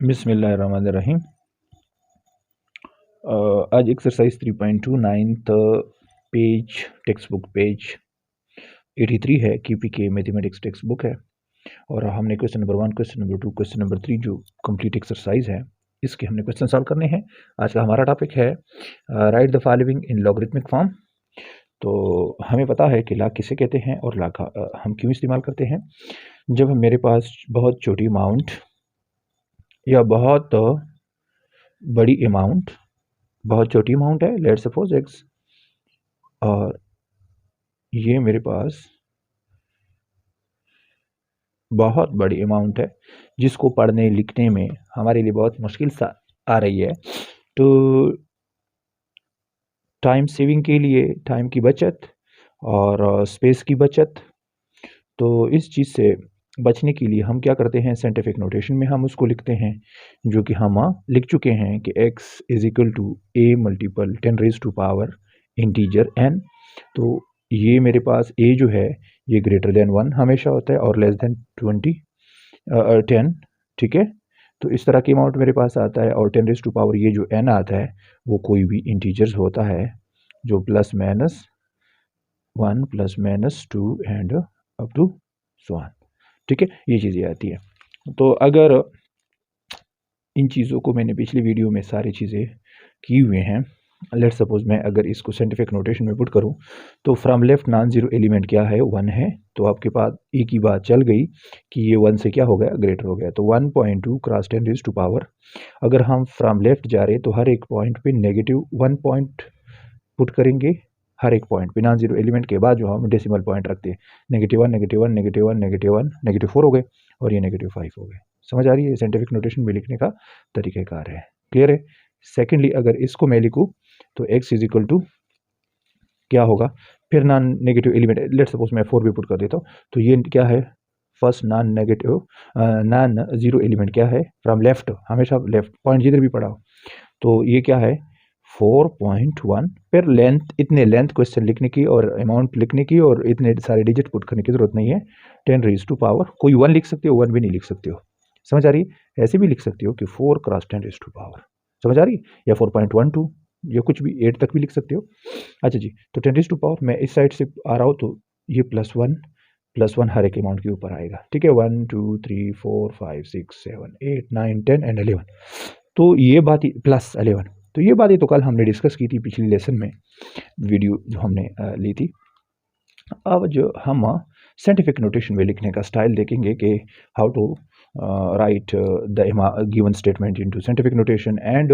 बिस्मिल्लाहिर्रहमानिर्रहीम। आज exercise 3.2 ninth page text book page 83 है। KPK मैथमेटिक्स टेक्स्ट बुक है और हमने question number 1, question number 2, question number 3 जो कंप्लीट एक्सरसाइज है इसके हमने क्वेश्चन सॉल्व करने हैं। आज का हमारा टॉपिक है right the following in logarithmic form. तो हमें पता है कि लाग किसे कहते हैं और लाग हम क्यों इस्तेमाल करते हैं। जब मेरे पास बहुत छोटी अमाउंट या बहुत बड़ी अमाउंट, बहुत छोटी अमाउंट है, लेट्स सपोज x, और ये मेरे पास बहुत बड़ी अमाउंट है जिसको पढ़ने लिखने में हमारे लिए बहुत मुश्किल आ रही है। तो टाइम सेविंग के लिए, टाइम की बचत और स्पेस की बचत, तो इस चीज़ से बचने के लिए हम क्या करते हैं, साइंटिफिक नोटेशन में हम उसको लिखते हैं जो कि हम लिख चुके हैं कि x is equal to a multiple 10 raise to power integer n। तो ये मेरे पास a जो है ये ग्रेटर देन 1 हमेशा होता है और लेस देन 10, ठीक है। तो इस तरह की अमाउंट मेरे पास आता है और 10 रेज टू पावर ये जो n आता है वो कोई भी इंटीजर्स होता है जो plus minus 1 plus minus 2 and up to so on, ठीक है। ये चीज़ें आती है। तो अगर इन चीज़ों को मैंने पिछली वीडियो में सारी चीज़ें की हुए हैं, लेट्स सपोज मैं अगर इसको साइंटिफिक नोटेशन में पुट करूं तो from left non zero element क्या है, 1 है। तो आपके पास एक ही बात चल गई कि ये 1 से क्या हो गया, ग्रेटर हो गया। तो 1.2 क्रॉस 10 रेज टू पावर, अगर हम फ्रॉम लेफ्ट जा रहे तो हर एक पॉइंट पे नेगेटिव 1 पॉइंट पुट करेंगे। हर एक पॉइंट पे नॉन जीरो एलिमेंट के बाद जो हम डेसिमल पॉइंट रखते हैं, -1, -1, -1, -1, -4 हो गए और ये -5 हो गए। समझ आ रही है? साइंटिफिक नोटेशन में लिखने का तरीक़ाकार है। क्लियर है? सेकेंडली अगर इसको मैं लिखूँ तो x इज इक्वल टू क्या होगा, फिर non negative element, let's suppose मैं 4 भी पुट कर देता हूँ। तो ये क्या है, फर्स्ट नॉन जीरो एलिमेंट क्या है, फ्रॉम लेफ्ट, हमेशा लेफ्ट पॉइंट जिधर भी पड़ा हो। तो ये क्या है 4.1। फिर लेंथ, इतने लेंथ क्वेश्चन लिखने की और अमाउंट लिखने की और इतने सारे डिजिट पुट करने की जरूरत नहीं है। 10 रेज टू पावर, कोई 1 लिख सकते हो, 1 भी नहीं लिख सकते हो। समझ आ रही है? ऐसे भी लिख सकते हो कि 4 क्रॉस 10 रेज टू पावर, समझ आ रही है? या 4.12 या कुछ भी 8 तक भी लिख सकते हो। अच्छा जी, तो 10 रेज टू पावर मैं इस साइड से आ रहा हूँ तो ये +1 हर एक अमाउंट के ऊपर आएगा, ठीक है। 1 2 3 4 5 6 7 8 9 10 एंड 11। तो ये बात प्लस 11, तो ये बातें तो कल हमने डिस्कस की थी पिछली लेसन में, वीडियो जो हमने ली थी। अब जो हम साइंटिफिक नोटेशन में लिखने का स्टाइल देखेंगे कि how to write the given statement into scientific notation and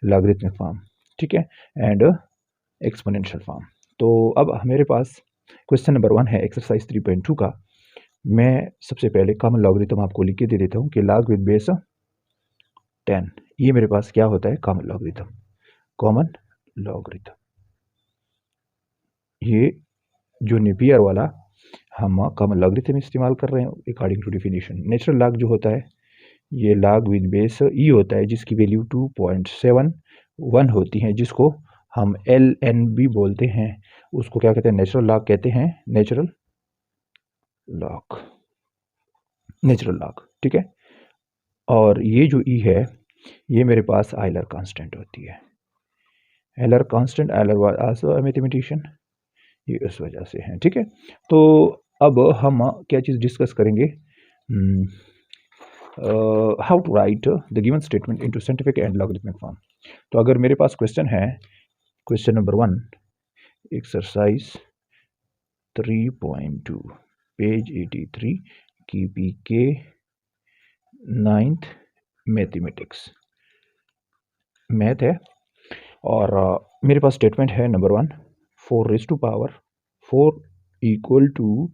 logarithmic form, ठीक है, एंड एक्सपोनेंशियल फॉर्म। तो अब मेरे पास क्वेश्चन नंबर 1 है एक्सरसाइज 3.2 का। मैं सबसे पहले कॉमन लॉगरिथम आपको लिख के दे देता हूँ कि log विद बेस 10, ये मेरे पास क्या होता है, कॉमन लॉगरिथम। कॉमन लॉगरिथम, ये जो नेपियर वाला हम कॉमन लॉगरिथम इस्तेमाल कर रहे हैं according to definition. Natural log जो होता है ये log विद बेस ई होता है जिसकी वैल्यू 2.71 होती है, जिसको हम LN भी बोलते हैं। उसको क्या कहते हैं, नेचुरल लॉग कहते हैं, नेचुरल लॉग, ठीक है। और ये जो ई है ये मेरे पास आयलर कांस्टेंट होती है। Euler constant, Euler was also a mathematician, ये इस वजह से है, ठीक है। तो अब हम क्या चीज़ डिस्कस करेंगे, how to write the given statement into scientific and logarithmic form. तो अगर मेरे पास क्वेश्चन है, question number 1 exercise 3.2 page 83 KPK 9th mathematics, math है। और मेरे पास स्टेटमेंट है number 1, 4 raise to power 4 equal to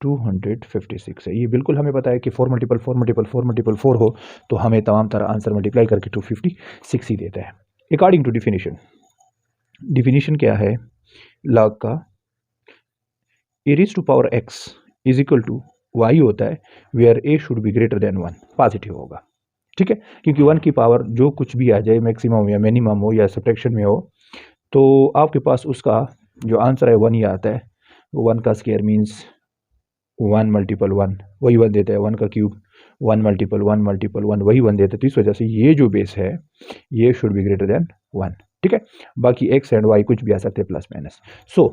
256 है। ये बिल्कुल हमें पता है कि 4 मल्टीपल 4 मल्टीपल 4 मल्टीपल 4 हो तो हमें तमाम तरह आंसर मल्टीप्लाई करके 256 ही देता है। अकॉर्डिंग टू डिफिनीशन क्या है लॉग का, a raise to power x is equal to y होता है where a should be greater than 1, positive होगा, ठीक है। क्योंकि 1 की पावर जो कुछ भी आ जाए, मैक्सिमम या मिनिमम हो या सब्ट्रैक्शन में हो, तो आपके पास उसका जो आंसर है 1 ही आता है। 1 का स्क्वायर मीन्स 1 मल्टीपल 1, वही 1 देता है, 1 का क्यूब 1 मल्टीपल 1 मल्टीपल 1 वही 1 देता है, तो इस वजह से ये जो बेस है ये शुड बी ग्रेटर देन 1, ठीक है। बाकी x एंड y कुछ भी आ सकते हैं plus minus. So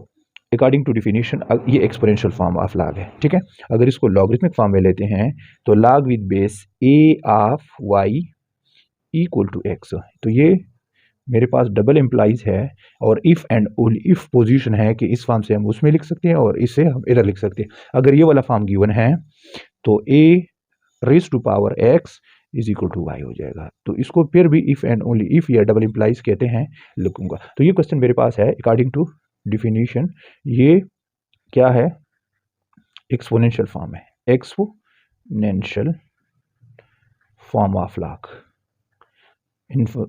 according to definition ये एक्सपोनेंशियल फॉर्म ऑफ log है, ठीक है। अगर इसको लॉगरिथमिक फॉर्म में लेते हैं तो log with base a of y equal to x, तो ये मेरे पास डबल इम्प्लाइज है और if and only if position है कि इस फॉर्म से हम उसमें लिख सकते हैं और इससे हम इधर लिख सकते हैं। अगर ये वाला फॉर्म गिवन है तो a raise to power x is equal to Y हो जाएगा। तो इसको फिर भी इफ़ एंड ओनली इफ़ या डबल इम्प्लाइज कहते हैं, लिखूंगा। तो ये क्वेश्चन मेरे पास है अकॉर्डिंग टू डिफिनीशन, ये क्या है, एक्सपोनेंशियल फॉर्म है, exponential form of log,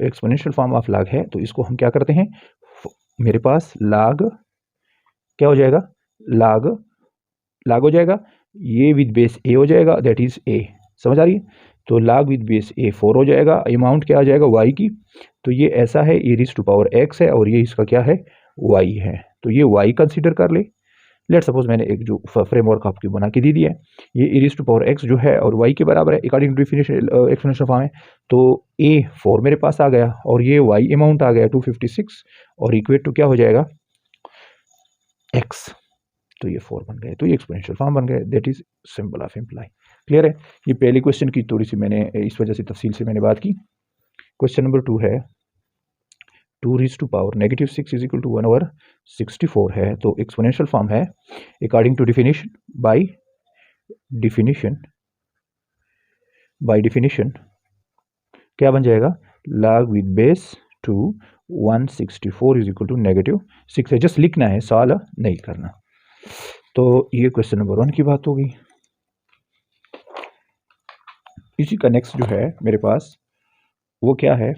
exponential form of log है। तो इसको हम क्या करते हैं, मेरे पास लॉग क्या हो जाएगा, लॉग लॉग हो जाएगा, ये विद बेस ए हो जाएगा, दैट इज ए, समझ आ रही है। तो लॉग विद बेस ए 4 हो जाएगा, अमाउंट क्या आ जाएगा वाई की, तो ये ऐसा है ए रेज़ टू पावर एक्स है और ये इसका क्या है वाई है, तो ये वाई कंसीडर कर ले। लेट सपोज मैंने एक जो फ्रेमवर्क आपकी बना के दे दिया है, ये A raise to power X जो है और वाई के बराबर है according to definition exponential form है। तो ए 4 मेरे पास आ गया और ये वाई अमाउंट आ गया 256 और इक्वेट टू क्या हो जाएगा एक्स, तो ये 4 बन गए, तो ये एक्सपोनेंशियल फॉर्म बन गए, that is symbol of imply. Clear है। ये पहले क्वेश्चन की थोड़ी सी मैंने इस वजह से तफसील से मैंने बात की। क्वेश्चन नंबर 2 है 2 raise to power negative 6 is equal to 1/64 है, तो एक्सपोनेंशियल फॉर्म है according to definition, by definition क्या बन जाएगा, log with base 2 164 is equal to -6 है, जस्ट लिखना है, सॉल्व नहीं करना। तो ये क्वेश्चन नंबर 1 की बात होगी। इसी का नेक्स्ट जो है मेरे पास वो क्या है,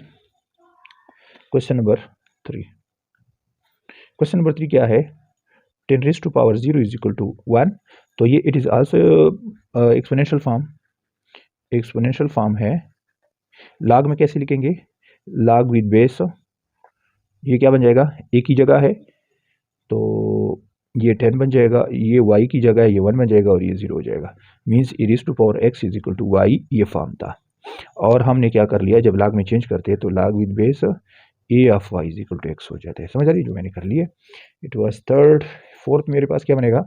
क्वेश्चन नंबर 3। क्वेश्चन नंबर 3 क्या है, 10 raise to power 0 is equal to 1, तो ये it is also exponential form है। log में कैसे लिखेंगे, log विद बेस, ये क्या बन जाएगा, एक ही जगह है तो ये 10 बन जाएगा, ये y की जगह है, ये 1 बन जाएगा और ये 0 हो जाएगा, means e raise to power x is equal to y, ये फॉर्म था। और हमने क्या कर लिया, जब log में चेंज करते हैं तो log with base a of y is equal to x हो जाता है, समझ आ रही है जो मैंने कर लिया। इट वाज थर्ड, फोर्थ मेरे पास क्या बनेगा,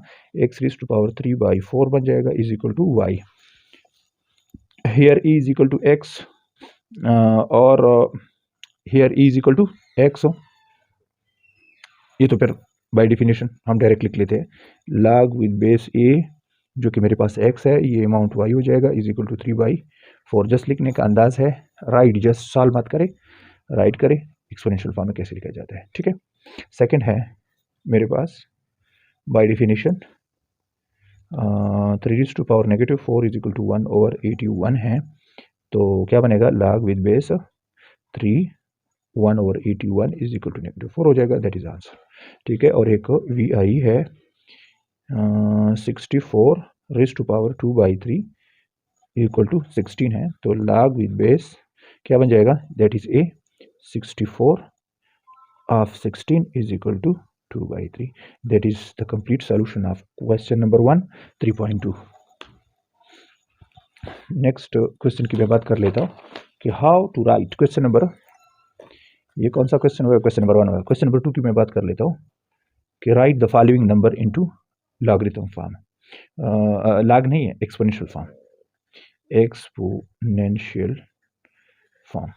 x रेज़ टू पावर 3/4 बन जाएगा is equal to y, here e is equal to x और here e is equal to x, ये तो फिर बाय डिफिनेशन हम डायरेक्ट लिख लेते हैं, log विद बेस a जो कि मेरे पास x है, ये अमाउंट y हो जाएगा इज इक्वल टू 3/4, जस्ट लिखने का अंदाज है, राइट, जस्ट सॉल्व मत करे, राइट करे, एक्सपोनेंशियल फॉर्म में कैसे लिखा जाता है, ठीक है। सेकंड है मेरे पास by definition 3 raise to power -4 is equal to 1/81 है, तो क्या बनेगा, log with base 3 1/81 is equal to -4 हो जाएगा, दैट इज आंसर, ठीक है। और एक वी आई है 64 raise to power 2/3 equal to 16 है, तो log विद बेस क्या बन जाएगा, that is a 64 of 16 is equal to 2/3, that is the complete solution of question number 1 3.2। Next question की मैं बात कर लेता हूँ कि how to write question number, ये कौन सा क्वेश्चन होगा, क्वेश्चन नंबर 1 होगा। क्वेश्चन नंबर 2 की मैं बात कर लेता हूँ कि right the following number into logarithm form, log नहीं है, एक्सपोनेंशियल फॉर्म, एक्सपोनेंशियल फॉर्म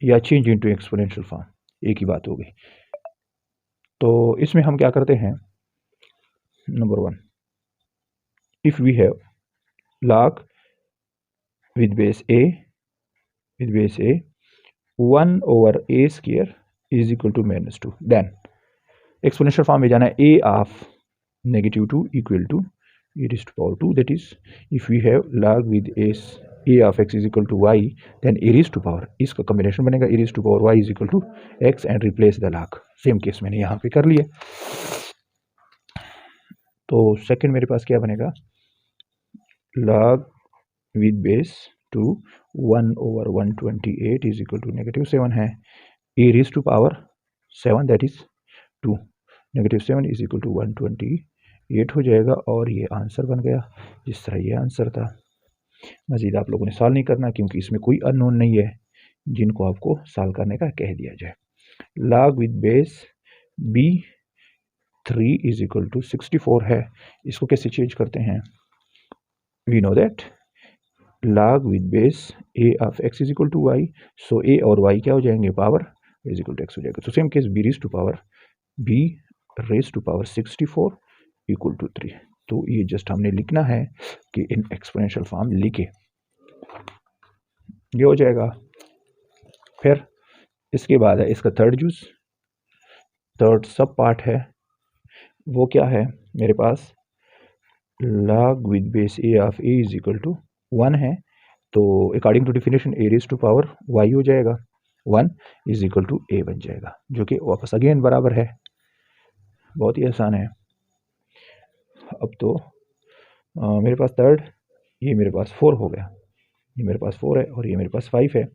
या चेंज इनटू एक्सपोनेंशियल फॉर्म, एक ही बात हो गई। तो इसमें हम क्या करते हैं, number 1, if we have log with base a 1/a² is equal to -2, then exponential form में जाना है a of -2 equal to e raised to power 2, that is if we have log with a of x is equal to y, then e raised to power, इसका combination बनेगा e raised to power y is equal to x and replace the log, same case मैंने यहाँ पे कर लिया। तो second मेरे पास क्या बनेगा, log with base 2 1/128 is equal to -7 है, e raised to power 7 that is 2, -7 is equal to 128 8 हो जाएगा और ये आंसर बन गया, जिस तरह ये आंसर था। मज़ीद आप लोगों ने सॉल्व नहीं करना क्योंकि इसमें कोई अननोन नहीं है जिनको आपको सॉल्व करने का कह दिया जाए। log with base b3 is equal to 64 है, इसको कैसे चेंज करते हैं? We know that log with base a of x is equal to Y, so a और y क्या हो जाएंगे? Power is equal to x हो जाएगा। तो same case b raise to power 64 equal to 3। तो ये जस्ट हमने लिखना है कि इन एक्सपोनेंशियल फॉर्म लिखे, ये हो जाएगा। फिर इसके बाद है इसका थर्ड सब पार्ट है, वो क्या है मेरे पास? log with base a of a is equal to 1 है, तो according to definition a raise to power y हो जाएगा, 1 इज इक्वल टू a बन जाएगा, जो कि वापस अगेन बराबर है। बहुत ही आसान है। अब तो मेरे पास थर्ड, ये मेरे पास 4 हो गया, ये मेरे पास 4 है और ये मेरे पास 5 है,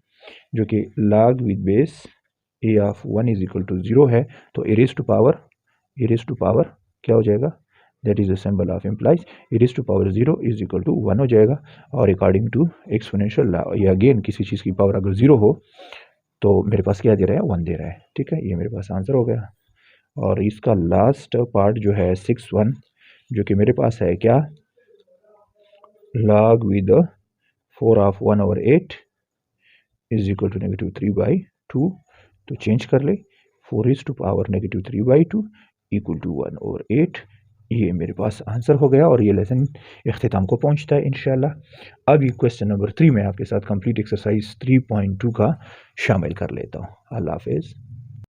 जो कि log with base a of 1 is equal to 0 है, तो ए रेज टू पावर क्या हो जाएगा? That is the symbol of implies A raise to power 0 is equal to 1 हो जाएगा। और अकॉर्डिंग टू एक्सपोनेंशियल लॉ, ये अगेन किसी चीज़ की पावर अगर 0 हो तो मेरे पास क्या दे रहा है? 1 दे रहा है। ठीक है, ये मेरे पास आंसर हो गया। और इसका लास्ट पार्ट जो है 6(1), जो कि मेरे पास है क्या? log with 4 of 1/8 is equal to -3/2। तो चेंज कर ले, 4 raise to power -3/2 equal to 1/8। ये मेरे पास आंसर हो गया और ये लेसन इख्तिताम को पहुंचता है इंशाल्लाह। अब ये क्वेश्चन नंबर 3 में आपके साथ कंप्लीट एक्सरसाइज 3.2 का शामिल कर लेता हूँ। अल्लाह हाफिज़।